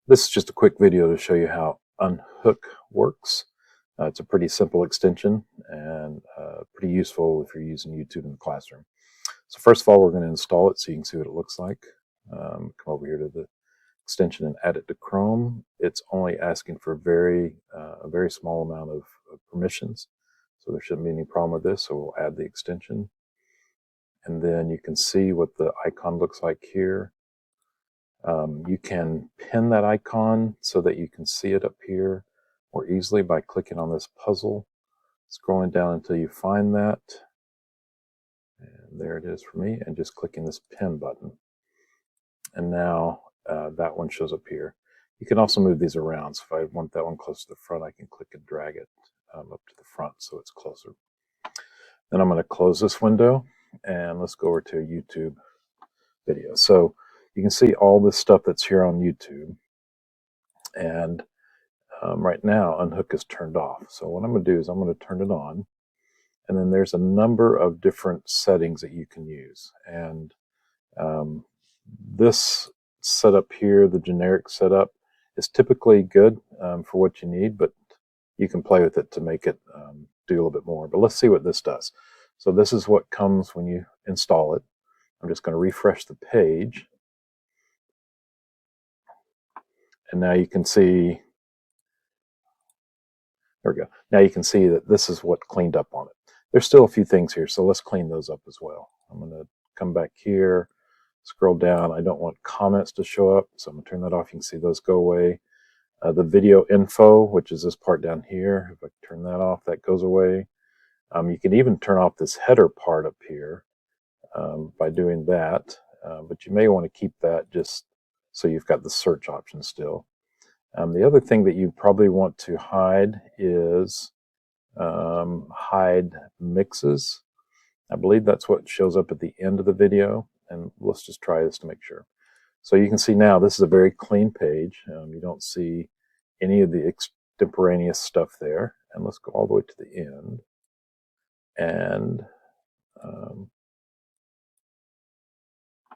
This is just a quick video to show you how Unhook works. It's a pretty simple extension and pretty useful if you're using YouTube in the classroom. So first of all, we're going to install it so you can see what it looks like. Come over here to the extension and add it to Chrome. It's only asking for a very small amount of permissions, so there shouldn't be any problem with this. So we'll add the extension, and then you can see what the icon looks like here. You can pin that icon so that you can see it up here more easily by clicking on this puzzle, scrolling down until you find that, and there it is for me, and just clicking this pin button. And now that one shows up here. You can also move these around, so if I want that one close to the front, I can click and drag it up to the front so it's closer. Then I'm going to close this window, and let's go over to a YouTube video. So you can see all this stuff that's here on YouTube, and right now Unhook is turned off. So what I'm going to do is I'm going to turn it on, and then there's a number of different settings that you can use. And this setup here, the generic setup, is typically good for what you need, but you can play with it to make it do a little bit more. But let's see what this does. So this is what comes when you install it. I'm just going to refresh the page. And now you can see, there we go. Now you can see that this is what cleaned up on it. There's still a few things here, so let's clean those up as well. I'm going to come back here, scroll down. I don't want comments to show up, so I'm going to turn that off. You can see those go away. The video info, which is this part down here, if I turn that off, that goes away. You can even turn off this header part up here by doing that, but you may want to keep that just so you've got the search option still. The other thing that you probably want to hide is hide mixes. I believe that's what shows up at the end of the video, and let's just try this to make sure. So you can see now this is a very clean page. You don't see any of the extemporaneous stuff there. And let's go all the way to the end. And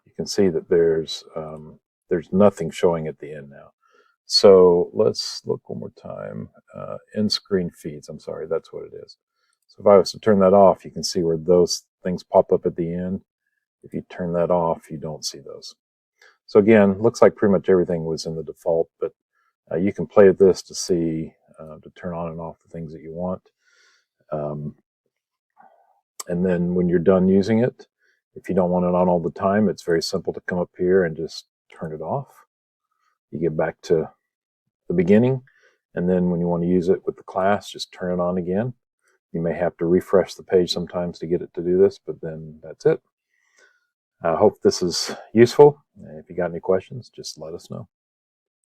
you can see that there's nothing showing at the end now. So let's look one more time. In-screen feeds, I'm sorry, that's what it is. So if I was to turn that off, you can see where those things pop up at the end. If you turn that off, you don't see those. So again, looks like pretty much everything was in the default, but you can play with this to see, to turn on and off the things that you want. And then when you're done using it, if you don't want it on all the time, it's very simple to come up here and just turn it off. You get back to the beginning, and then when you want to use it with the class, just turn it on again. You may have to refresh the page sometimes to get it to do this, but then that's it. I hope this is useful. If you got any questions, just let us know.